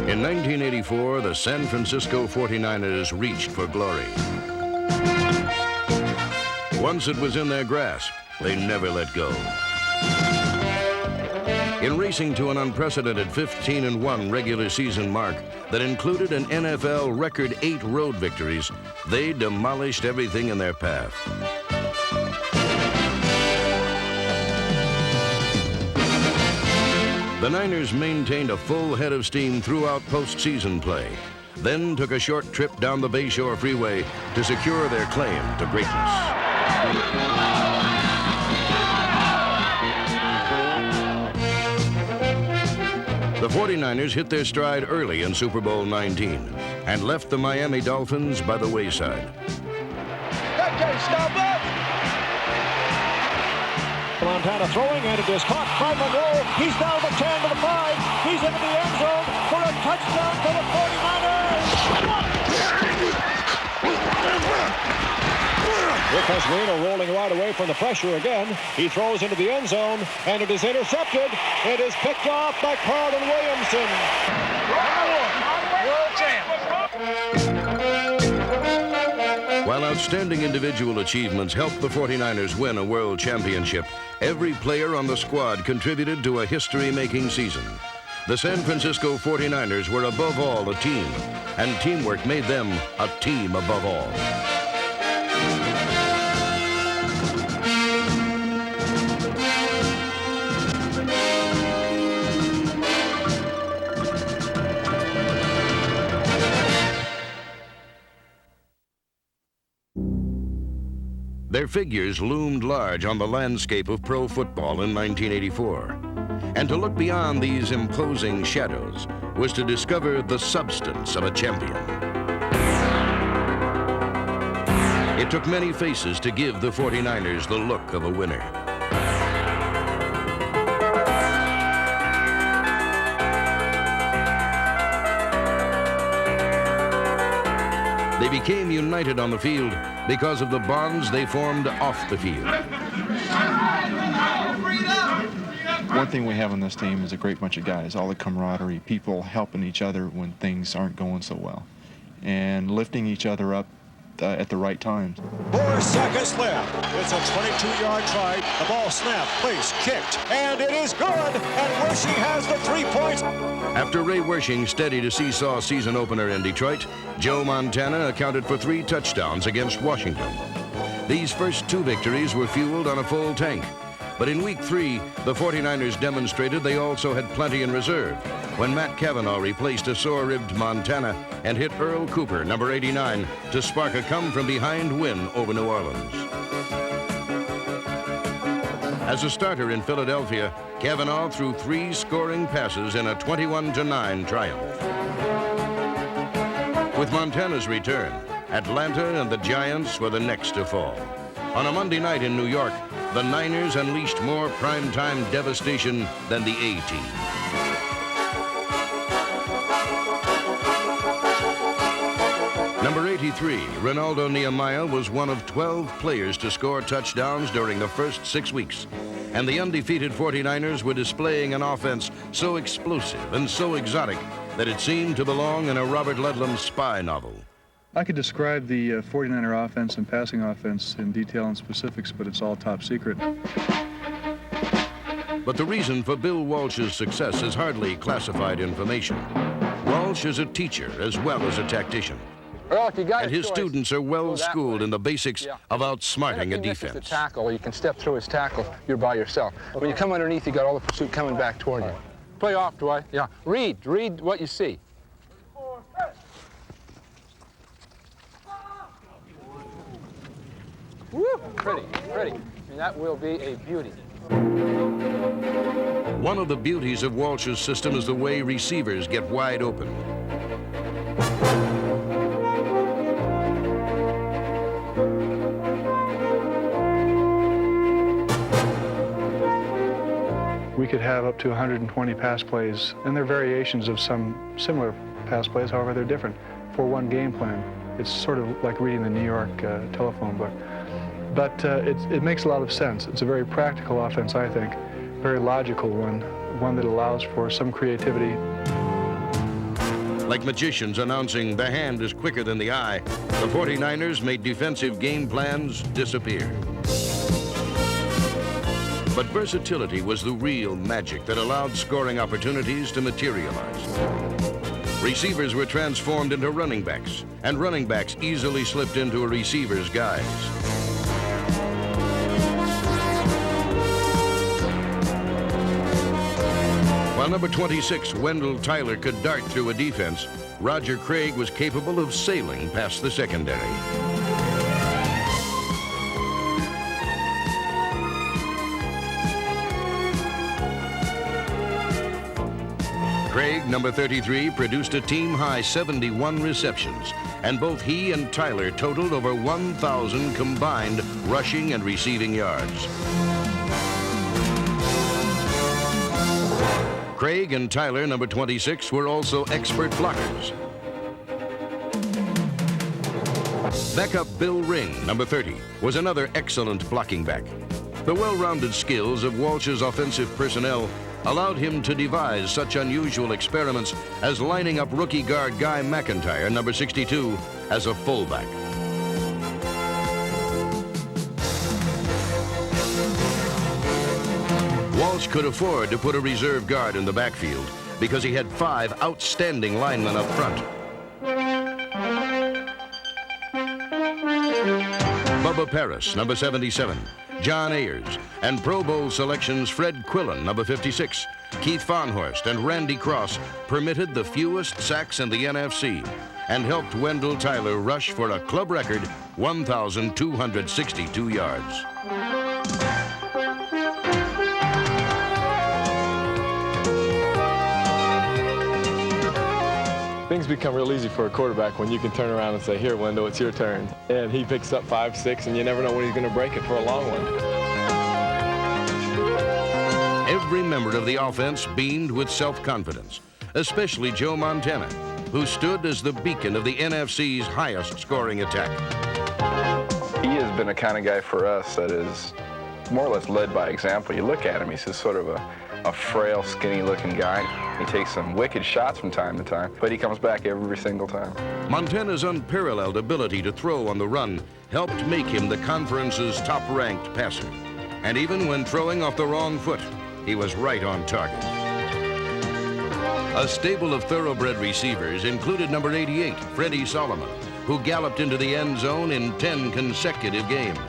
In 1984, the San Francisco 49ers reached for glory. Once it was in their grasp, they never let go. In racing to an unprecedented 15-1 regular season mark that included an NFL record 8 road victories, they demolished everything in their path. The Niners maintained a full head of steam throughout postseason play, then took a short trip down the Bayshore Freeway to secure their claim to greatness. The 49ers hit their stride early in Super Bowl 19 and left the Miami Dolphins by the wayside. Montana throwing, and it is caught by Monroe. He's down the 10 to the 5. He's into the end zone for a touchdown for the 49ers. Because Reno rolling right away from the pressure again. He throws into the end zone, and it is intercepted. It is picked off by Carlton Williamson. World champ. While outstanding individual achievements helped the 49ers win a world championship, every player on the squad contributed to a history-making season. The San Francisco 49ers were above all a team, and teamwork made them a team above all. Their figures loomed large on the landscape of pro football in 1984. And to look beyond these imposing shadows was to discover the substance of a champion. It took many faces to give the 49ers the look of a winner. They became united on the field because of the bonds they formed off the field. One thing we have on this team is a great bunch of guys, all the camaraderie, people helping each other when things aren't going so well, and lifting each other up at the right times. 4 seconds left. It's a 22-yard try. The ball snapped, placed, kicked, and it is good. And Wersching has the 3 points. After Ray Wersching steadied a seesaw season opener in Detroit, Joe Montana accounted for 3 touchdowns against Washington. These first 2 victories were fueled on a full tank. But in week 3, the 49ers demonstrated they also had plenty in reserve when Matt Cavanaugh replaced a sore-ribbed Montana and hit Earl Cooper, number 89, to spark a come-from-behind win over New Orleans. As a starter in Philadelphia, Cavanaugh threw 3 scoring passes in a 21-9 triumph. With Montana's return, Atlanta and the Giants were the next to fall. On a Monday night in New York, the Niners unleashed more primetime devastation than the A-Team. Number 83, Ronaldo Nehemiah, was one of 12 players to score touchdowns during the first 6 weeks. And the undefeated 49ers were displaying an offense so explosive and so exotic that it seemed to belong in a Robert Ludlum spy novel. I could describe the 49er offense and passing offense in detail and specifics, but it's all top secret. But the reason for Bill Walsh's success is hardly classified information. Walsh is a teacher as well as a tactician. Well, if you got and his students are well schooled in the basics of outsmarting a The defense. tackle, you can step through his tackle, you're by yourself. When you come underneath, you got all the pursuit coming back toward you. Play off, Dwight. Yeah, read what you see. Woo! Pretty. I mean, that will be a beauty. One of the beauties of Walsh's system is the way receivers get wide open. We could have up to 120 pass plays, and they're variations of some similar pass plays, however they're different, for one game plan. It's sort of like reading the New York telephone book. But it makes a lot of sense. It's a very practical offense, I think, very logical one that allows for some creativity. Like magicians announcing the hand is quicker than the eye, the 49ers made defensive game plans disappear. But versatility was the real magic that allowed scoring opportunities to materialize. Receivers were transformed into running backs, and running backs easily slipped into a receiver's guise. While number 26, Wendell Tyler, could dart through a defense, Roger Craig was capable of sailing past the secondary. Craig, number 33, produced a team-high 71 receptions, and both he and Tyler totaled over 1,000 combined rushing and receiving yards. Craig and Tyler, number 26, were also expert blockers. Backup Bill Ring, number 30, was another excellent blocking back. The well-rounded skills of Walsh's offensive personnel allowed him to devise such unusual experiments as lining up rookie guard Guy McIntyre, number 62, as a fullback. Walsh could afford to put a reserve guard in the backfield because he had 5 outstanding linemen up front. Bubba Paris, number 77, John Ayers, and Pro Bowl selections Fred Quillen, number 56, Keith Farnhorst, and Randy Cross permitted the fewest sacks in the NFC and helped Wendell Tyler rush for a club record 1,262 yards. Things become real easy for a quarterback when you can turn around and say, here, Wendell, it's your turn. And he picks up 5, 6, and you never know when he's going to break it for a long one. Every member of the offense beamed with self-confidence, especially Joe Montana, who stood as the beacon of the NFC's highest scoring attack. He has been a kind of guy for us that is more or less led by example. You look at him, he's just sort of a frail, skinny-looking guy. He takes some wicked shots from time to time, but he comes back every single time. Montana's unparalleled ability to throw on the run helped make him the conference's top-ranked passer. And even when throwing off the wrong foot, he was right on target. A stable of thoroughbred receivers included number 88, Freddie Solomon, who galloped into the end zone in 10 consecutive games.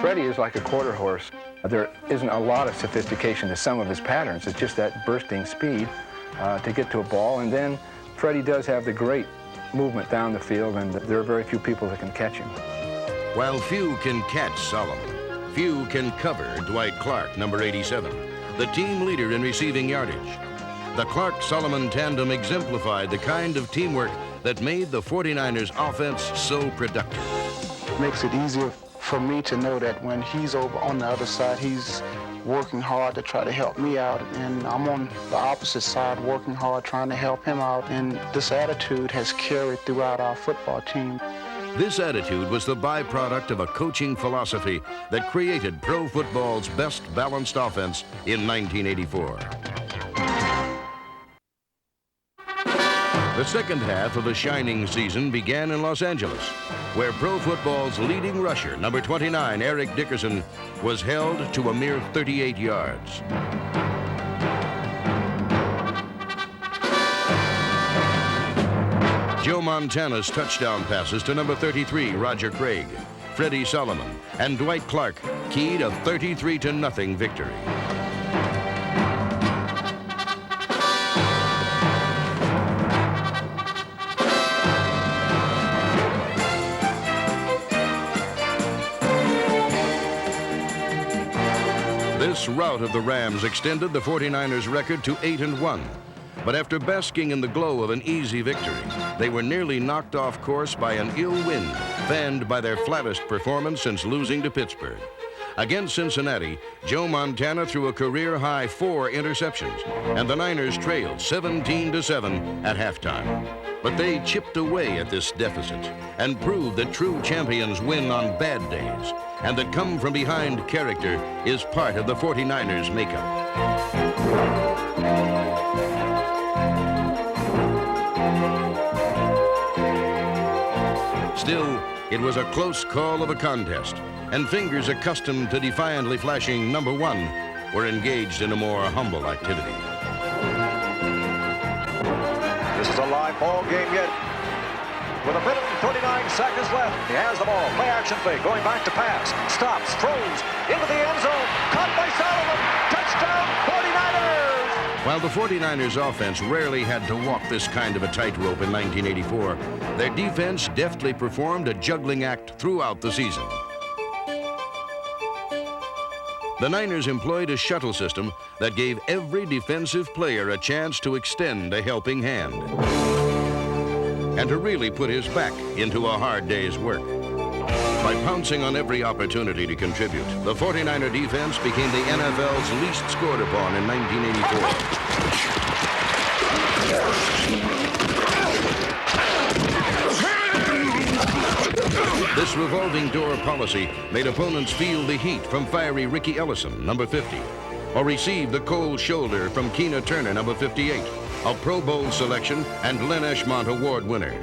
Freddie is like a quarter horse. There isn't a lot of sophistication to some of his patterns. It's just that bursting speed to get to a ball. And then Freddie does have the great movement down the field, and there are very few people that can catch him. While few can catch Solomon, few can cover Dwight Clark, number 87, the team leader in receiving yardage. The Clark-Solomon tandem exemplified the kind of teamwork that made the 49ers offense so productive. Makes it easier for me to know that when he's over on the other side, he's working hard to try to help me out, and I'm on the opposite side working hard trying to help him out, and this attitude has carried throughout our football team. This attitude was the byproduct of a coaching philosophy that created pro football's best balanced offense in 1984. The second half of a shining season began in Los Angeles, where pro football's leading rusher, number 29, Eric Dickerson, was held to a mere 38 yards. Joe Montana's touchdown passes to number 33, Roger Craig, Freddie Solomon, and Dwight Clark keyed a 33-0 victory. This rout of the Rams extended the 49ers' record to 8-1. But after basking in the glow of an easy victory, they were nearly knocked off course by an ill wind, fanned by their flattest performance since losing to Pittsburgh. Against Cincinnati, Joe Montana threw a career-high 4 interceptions, and the Niners trailed 17-7 at halftime. But they chipped away at this deficit and proved that true champions win on bad days, and that come-from-behind character is part of the 49ers' makeup. Still, it was a close call of a contest, and fingers accustomed to defiantly flashing number 1 were engaged in a more humble activity. This is a live ball game yet. With a minute and 39 seconds left. He has the ball. Play action fake. Going back to pass. Stops. Throws. Into the end zone. Caught by Solomon. Touchdown 49ers. While the 49ers offense rarely had to walk this kind of a tightrope in 1984, their defense deftly performed a juggling act throughout the season. The Niners employed a shuttle system that gave every defensive player a chance to extend a helping hand and to really put his back into a hard day's work. By pouncing on every opportunity to contribute, the 49er defense became the NFL's least scored upon in 1984. This revolving door policy made opponents feel the heat from fiery Ricky Ellison, number 50, or receive the cold shoulder from Keena Turner, number 58, a Pro Bowl selection and Len Eshmont Award winner.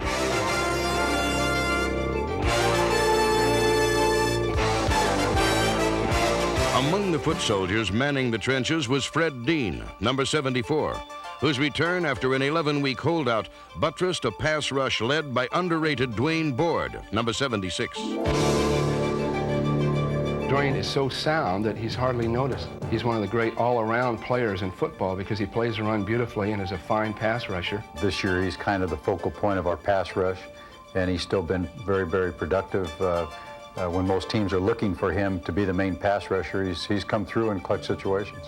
Among the foot soldiers manning the trenches was Fred Dean, number 74, whose return after an 11-week holdout buttressed a pass rush led by underrated Dwayne Board, number 76. Dwayne is so sound that he's hardly noticed. He's one of the great all-around players in football because he plays the run beautifully and is a fine pass rusher. This year he's kind of the focal point of our pass rush, and he's still been very, very productive. When most teams are looking for him to be the main pass rusher, he's come through in clutch situations.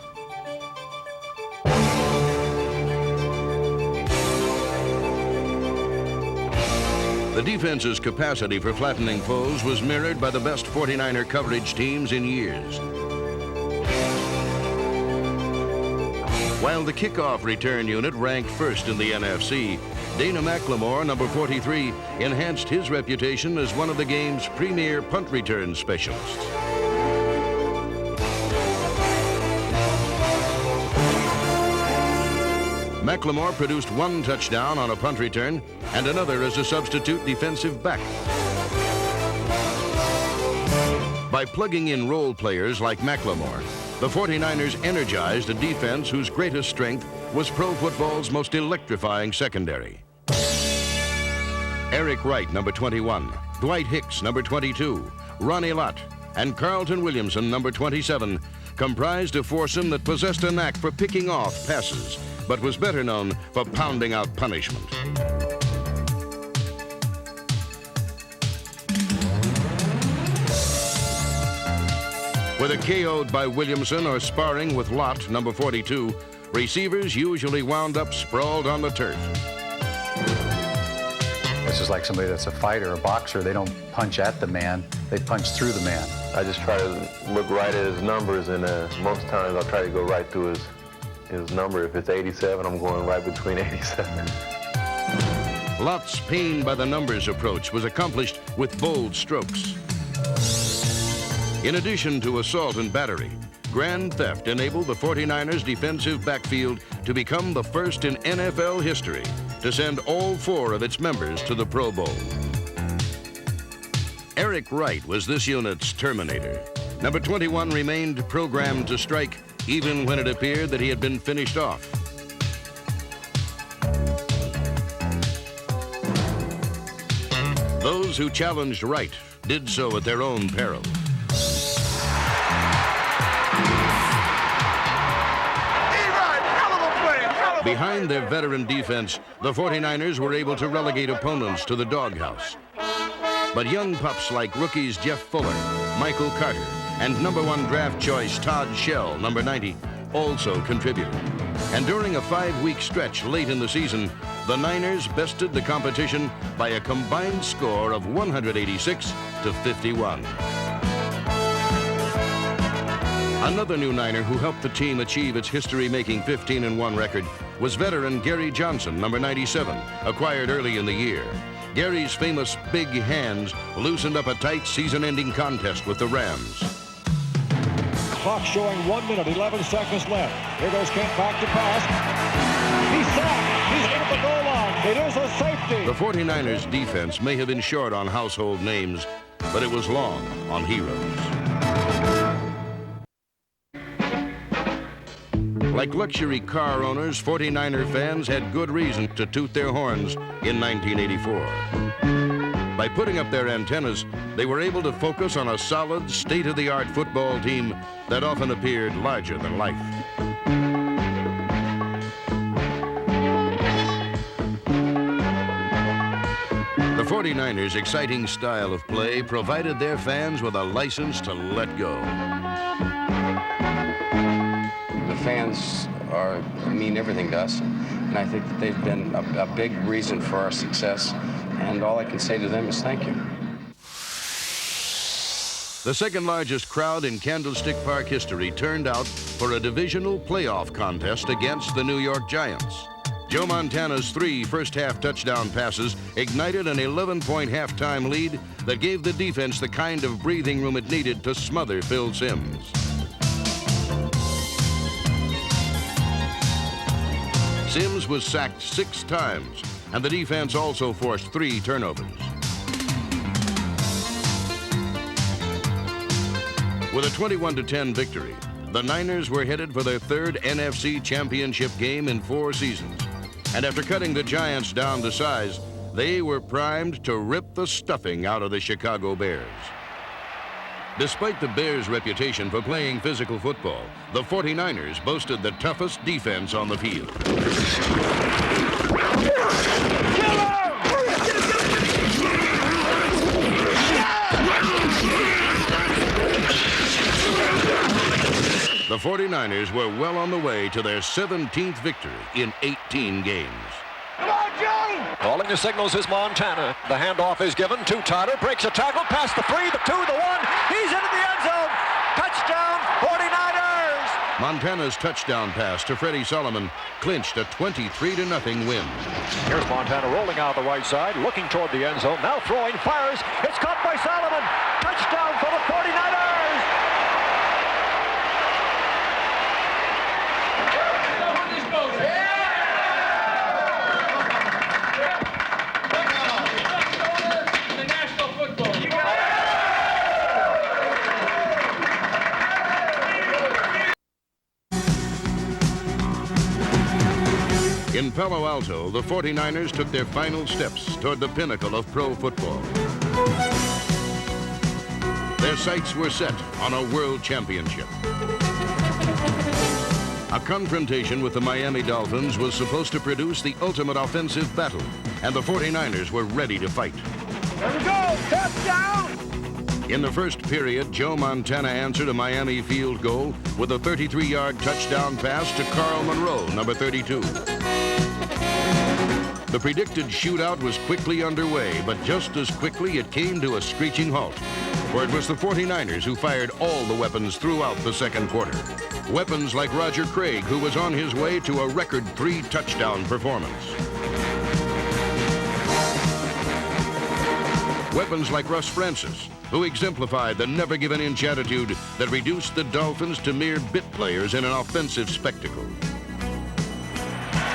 The defense's capacity for flattening foes was mirrored by the best 49er coverage teams in years. While the kickoff return unit ranked first in the NFC, Dana McLemore, number 43, enhanced his reputation as one of the game's premier punt return specialists. McLemore produced 1 touchdown on a punt return and another as a substitute defensive back. By plugging in role players like McLemore, the 49ers energized a defense whose greatest strength was pro football's most electrifying secondary. Eric Wright, number 21, Dwight Hicks, number 22, Ronnie Lott, and Carlton Williamson, number 27, comprised a foursome that possessed a knack for picking off passes, but was better known for pounding out punishment. Whether KO'd by Williamson or sparring with Lott, number 42, receivers usually wound up sprawled on the turf. This is like somebody that's a fighter, a boxer. They don't punch at the man, they punch through the man. I just try to look right at his numbers, and most times I'll try to go right through his number. If it's 87, I'm going right between 87. Lott's pain by the numbers approach was accomplished with bold strokes. In addition to assault and battery, grand theft enabled the 49ers defensive backfield to become the first in NFL history to send all 4 of its members to the Pro Bowl. Eric Wright was this unit's terminator. Number 21 remained programmed to strike even when it appeared that he had been finished off. Those who challenged Wright did so at their own peril. Behind their veteran defense, the 49ers were able to relegate opponents to the doghouse. But young pups like rookies Jeff Fuller, Michael Carter, and number 1 draft choice Todd Shell, number 90, also contributed. And during a 5-week stretch late in the season, the Niners bested the competition by a combined score of 186 to 51. Another new Niner who helped the team achieve its history-making 15-1 record was veteran Gary Johnson, number 97, acquired early in the year. Gary's famous big hands loosened up a tight season-ending contest with the Rams. Clock showing 1 minute, 11 seconds left. Here goes Kent back to pass. He's sacked. He's hit at the goal line. It is a safety. The 49ers defense may have been short on household names, but it was long on heroes. Like luxury car owners, 49er fans had good reason to toot their horns in 1984. By putting up their antennas, they were able to focus on a solid, state-of-the-art football team that often appeared larger than life. The 49ers' exciting style of play provided their fans with a license to let go. The fans mean everything to us, and I think that they've been a big reason for our success, and all I can say to them is thank you. The second largest crowd in Candlestick Park history turned out for a divisional playoff contest against the New York Giants. Joe Montana's 3 first-half touchdown passes ignited an 11-point halftime lead that gave the defense the kind of breathing room it needed to smother Phil Simms. Simms was sacked 6 times, and the defense also forced 3 turnovers. With a 21-10 victory, the Niners were headed for their 3rd NFC Championship game in 4 seasons. And after cutting the Giants down to size, they were primed to rip the stuffing out of the Chicago Bears. Despite the Bears' reputation for playing physical football, the 49ers boasted the toughest defense on the field. The 49ers were well on the way to their 17th victory in 18 games. Come on, Joe! Calling the signals is Montana. The handoff is given to Tyler. Breaks a tackle, past the 3, the 2, the 1. He's into the end zone. Touchdown, 49ers! Montana's touchdown pass to Freddie Solomon clinched a 23-0 win. Here's Montana rolling out the right side, looking toward the end zone. Now throwing, fires. It's caught by Solomon. Touchdown for the 49ers! In Palo Alto, the 49ers took their final steps toward the pinnacle of pro football. Their sights were set on a world championship. A confrontation with the Miami Dolphins was supposed to produce the ultimate offensive battle, and the 49ers were ready to fight. There we go! Touchdown! In the first period, Joe Montana answered a Miami field goal with a 33-yard touchdown pass to Carl Monroe, number 32. The predicted shootout was quickly underway, but just as quickly it came to a screeching halt, for it was the 49ers who fired all the weapons throughout the second quarter. Weapons like Roger Craig, who was on his way to a record 3-touchdown performance. Weapons like Russ Francis, who exemplified the never-give-an-inch attitude that reduced the Dolphins to mere bit players in an offensive spectacle.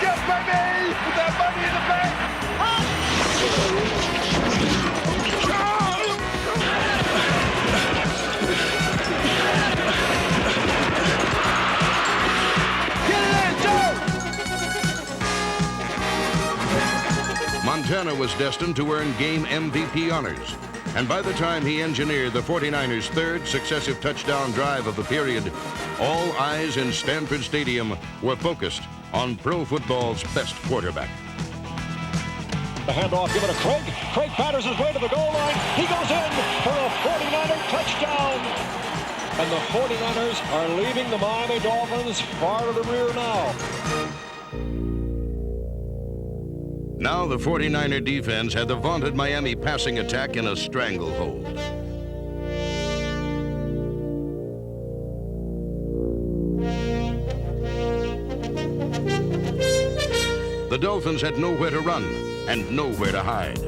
Yes, baby! With that money in the bank! Get it in, Joe! Montana was destined to earn game MVP honors, and by the time he engineered the 49ers' 3rd successive touchdown drive of the period, all eyes in Stanford Stadium were focused on pro football's best quarterback. The handoff given to Craig. Craig batters his way to the goal line. He goes in for a 49er touchdown. And the 49ers are leaving the Miami Dolphins far to the rear now. Now the 49er defense had the vaunted Miami passing attack in a stranglehold. The Dolphins had nowhere to run and nowhere to hide.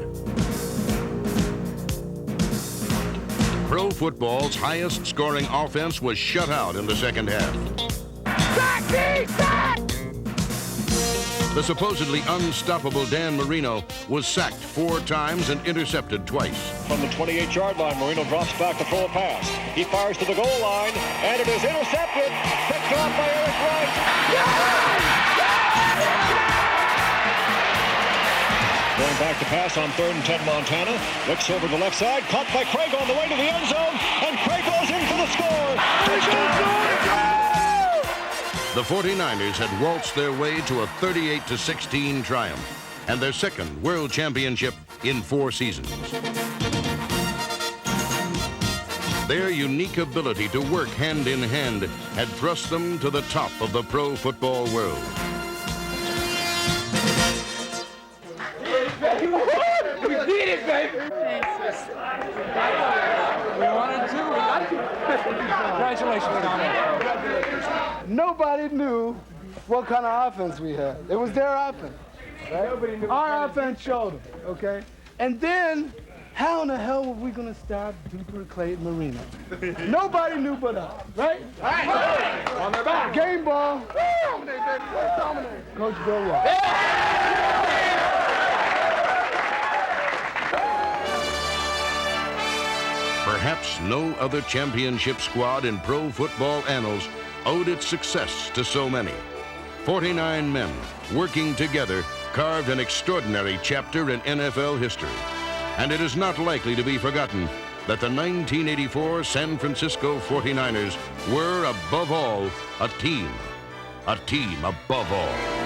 Pro football's highest scoring offense was shut out in the second half. Sack! Sack! The supposedly unstoppable Dan Marino was sacked 4 times and intercepted twice. From the 28-yard line, Marino drops back to throw a pass. He fires to the goal line, and it is intercepted. Picked off by Eric Wright. Going back to pass on 3rd and 10, Montana. Looks over to the left side, caught by Craig on the way to the end zone, and Craig goes in for the score. Touchdown! The 49ers had waltzed their way to a 38-16 triumph and their second world championship in 4 seasons. Their unique ability to work hand in hand had thrust them to the top of the pro football world. We did it, baby! We wanted to. We got it. Congratulations, Tommy. Nobody knew what kind of offense we had. It was their offense. Right? Our offense showed them, okay? And then, how in the hell were we going to stop Duper Clayton Marino? Nobody knew but us, right? All right. On their back. Game ball. Dominate, baby. Dominate. Coach Bill Walsh. Perhaps no other championship squad in pro football annals owed its success to so many. 49 men working together carved an extraordinary chapter in NFL history. And it is not likely to be forgotten that the 1984 San Francisco 49ers were, above all, a team above all.